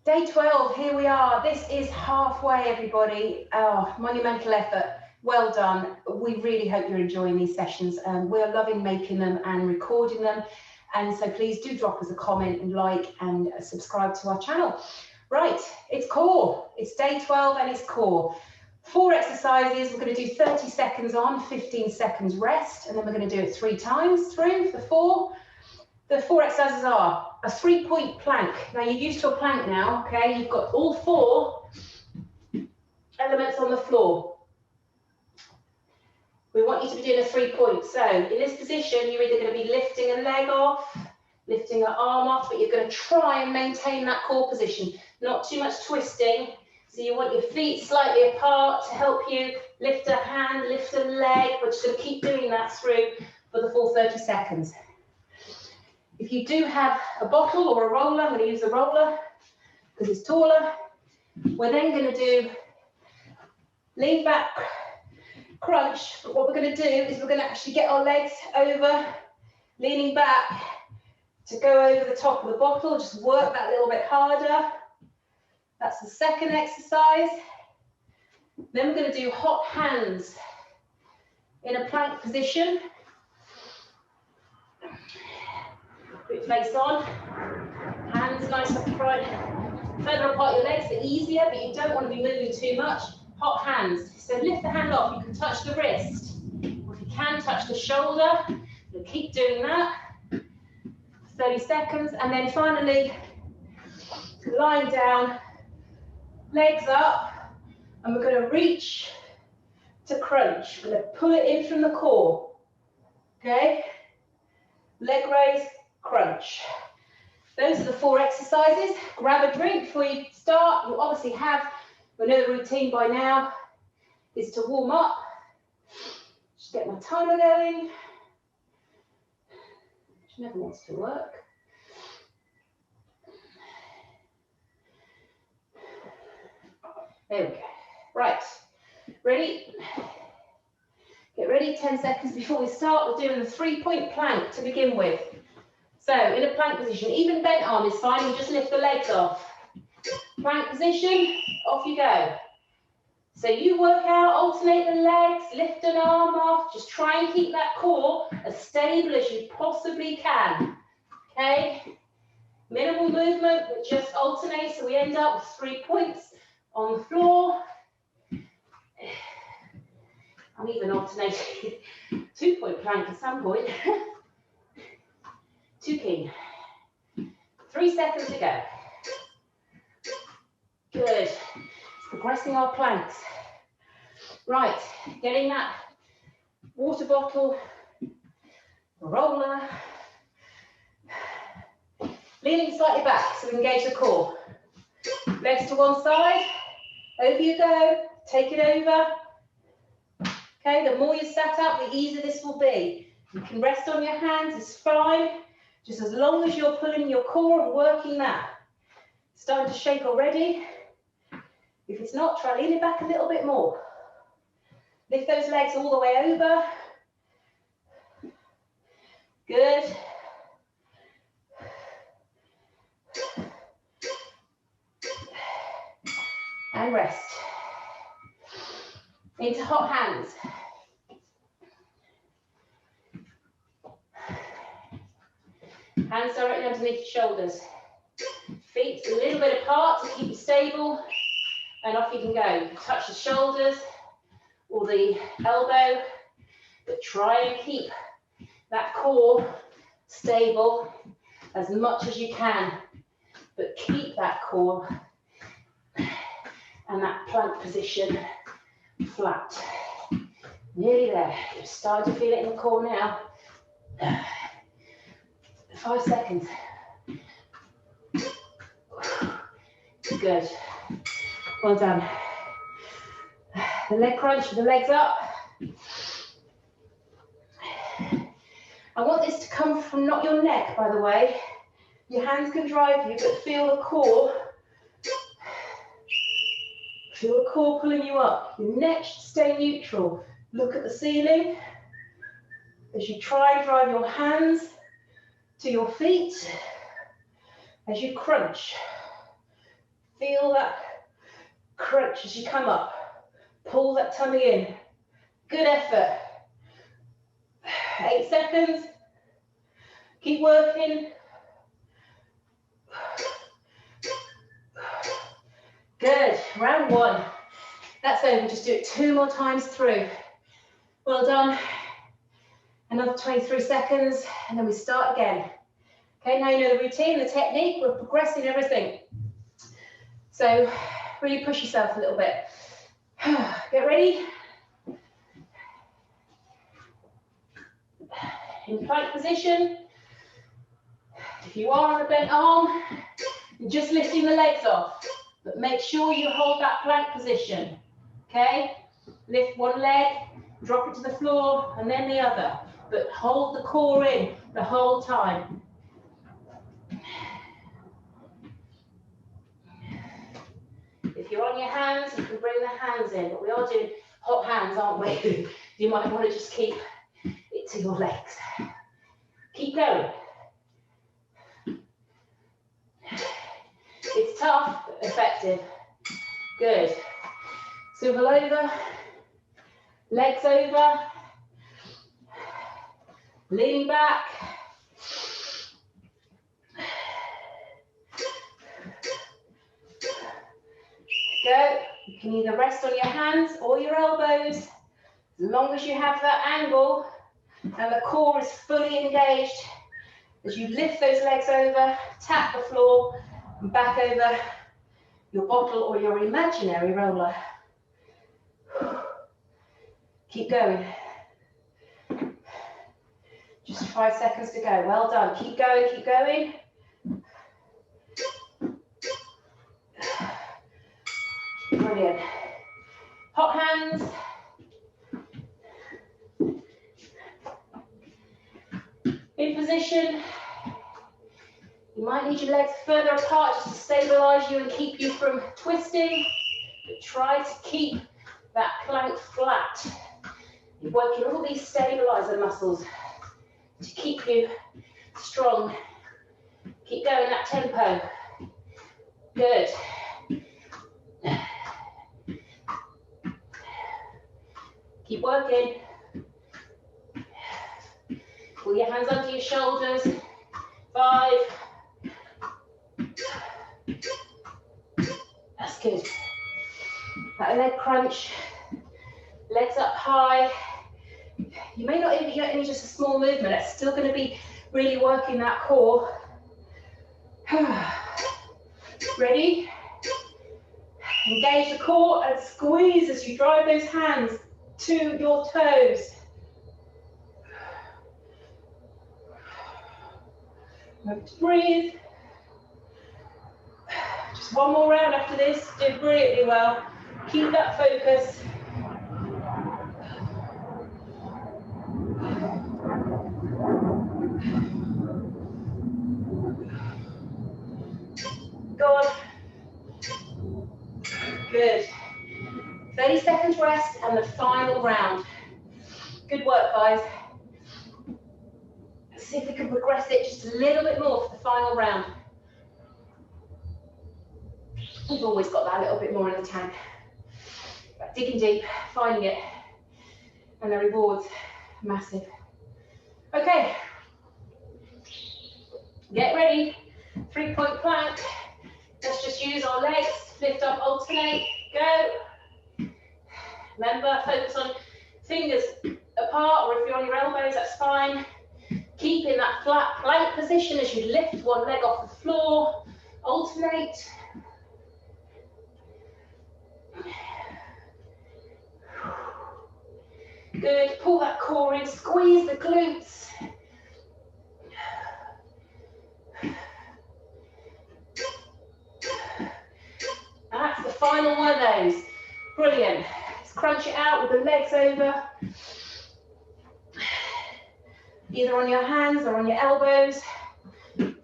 Day 12, here we are. This is halfway, everybody. Oh, monumental effort. Well done. We really hope you're enjoying these sessions. We're loving making them and recording them. And so please do drop us a comment and like and subscribe to our channel. Right, it's core. It's day 12 and it's core. 4 exercises. We're going to do 30 seconds on, 15 seconds rest, and then we're going to do it 3 times through the 4. The 4 exercises are a 3-point plank. Now you're used to a plank now, okay? You've got all 4 elements on the floor. We want you to be doing a 3-point. So in this position, you're either going to be lifting a leg off, lifting an arm off, but you're going to try and maintain that core position. Not too much twisting. So you want your feet slightly apart to help you lift a hand, lift a leg. We're just going to keep doing that through for the full 30 seconds. If you do have a bottle or a roller, I'm going to use the roller because it's taller. We're then going to do lean back, crunch. But what we're going to do is we're going to actually get our legs over, leaning back to go over the top of the bottle. Just work that a little bit harder. That's the second exercise. Then we're going to do hot hands in a plank position. Put your face on, hands nice and upright. Further apart your legs, the easier, but you don't want to be moving too much. Hot hands. So lift the hand off. You can touch the wrist, or if you can, touch the shoulder. You'll keep doing that for 30 seconds, and then finally, lying down, legs up, and we're going to reach to crunch. We're going to pull it in from the core. Okay? Leg raise. Crunch. Those are the 4 exercises. Grab a drink before you start. You obviously have, we know the routine by now is to warm up. Just get my timer going. Which never wants to work. There we go. Right. Ready? Get ready. 10 seconds before we start. We're doing the 3-point plank to begin with. So in a plank position, even bent arm is fine, you just lift the legs off. Plank position, off you go. So you work out, alternate the legs, lift an arm off, just try and keep that core as stable as you possibly can. Okay? Minimal movement, but just alternate so we end up with 3 points on the floor. I'm even alternating 2-point plank at some point. 2 keen. 3 seconds to go. Good. Progressing our planks. Right, getting that water bottle, roller, leaning slightly back so we engage the core. Legs to one side, over you go, take it over. Okay, the more you sat up, the easier this will be. You can rest on your hands, it's fine. Just as long as you're pulling your core and working that. Starting to shake already. If it's not, try leaning back a little bit more. Lift those legs all the way over. Good. And rest. Into hot hands. Hands directly underneath your shoulders. Feet a little bit apart to keep you stable. And off you can go. Touch the shoulders or the elbow. But try and keep that core stable as much as you can. But keep that core and that plank position flat. Nearly there. You're starting to feel it in the core now. 5 seconds. Good. Well done. The leg crunch with the legs up. I want this to come from not your neck, by the way. Your hands can drive you, but feel the core. Feel the core pulling you up. Your neck should stay neutral. Look at the ceiling as you try and drive your hands to your feet as you crunch. Feel that crunch as you come up. Pull that tummy in. Good effort. 8 seconds. Keep working. Good. Round 1. That's over. Just do it 2 more times through. Well done. Another 23 seconds, and then we start again. Okay, now you know the routine, the technique. We're progressing everything. So really push yourself a little bit. Get ready. In plank position. If you are on a bent arm, you're just lifting the legs off, but make sure you hold that plank position. Okay? Lift one leg, drop it to the floor, and then the other. But hold the core in the whole time. If you're on your hands, you can bring the hands in, but we are doing hot hands, aren't we? You might want to just keep it to your legs. Keep going. It's tough, but effective. Good. Swivel over, legs over, leaning back. Go. You can either rest on your hands or your elbows, as long as you have that angle and the core is fully engaged. As you lift those legs over, tap the floor, and back over your bottle or your imaginary roller. Keep going. Just 5 seconds to go. Well done. Keep going, keep going. Brilliant. Hot hands. In position. You might need your legs further apart just to stabilize you and keep you from twisting. But try to keep that plank flat. You're working all these stabilizer muscles to keep you strong. Keep going that tempo. Good. Keep working. Pull your hands under your shoulders. 5. That's good. That leg crunch. Legs up high. You may not even get any just a small movement. It's still going to be really working that core. Ready? Engage the core and squeeze as you drive those hands to your toes. Remember to breathe. Just one more round after this. Do brilliantly well. Keep that focus. Go on. Good. 30 seconds rest and the final round. Good work, guys. Let's see if we can progress it just a little bit more for the final round. We've always got that little bit more in the tank. But digging deep, finding it, and the rewards, massive. Okay. Get ready. 3-point plank. Let's just use our legs. Lift up, alternate. Go. Remember, focus on fingers apart, or if you're on your elbows, that's fine. Keep in that flat plank position as you lift one leg off the floor. Alternate. Good. Pull that core in. Squeeze the glutes. That's the final one of those. Brilliant. Let's crunch it out with the legs over. Either on your hands or on your elbows.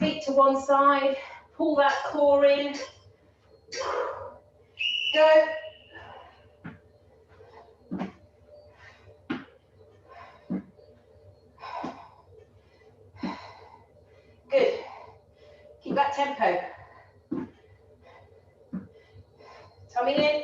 Feet to one side. Pull that core in. Go. Good. Keep that tempo. Coming in.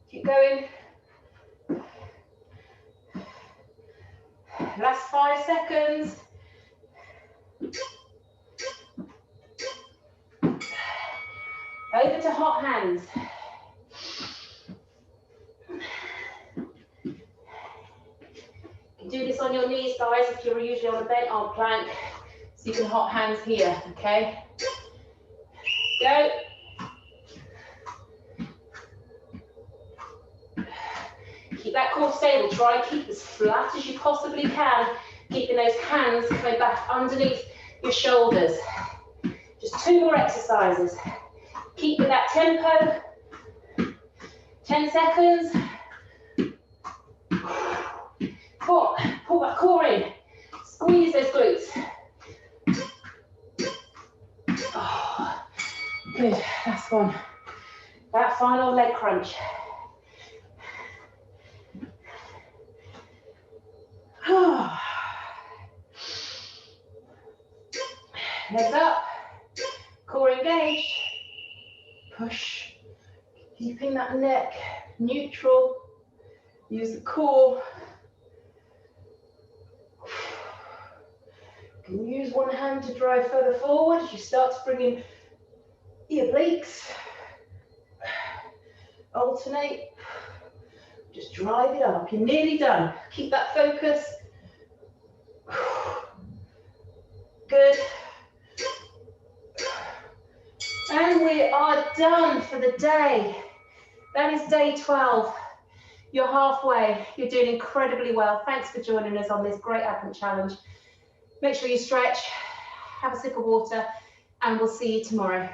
Keep going. Last 5 seconds. Over to hot hands. You can do this on your knees, guys, if you're usually on a bent arm plank. So you can hot hands here, okay? Go. Keep that core stable. Try and keep as flat as you possibly can. Keeping those hands coming back underneath your shoulders. Just 2 more exercises. Keep with that tempo. 10 seconds. Pull that core in. Squeeze those glutes. Oh, good, last one. That final leg crunch. Legs up, core engaged. Push, keeping that neck neutral. Use the core. You can use one hand to drive further forward as you start to bring in your obliques. Alternate. Just drive it up. You're nearly done. Keep that focus. Good. And we are done for the day. That is day 12. You're halfway. You're doing incredibly well. Thanks for joining us on this great Advent challenge. Make sure you stretch, have a sip of water, and we'll see you tomorrow.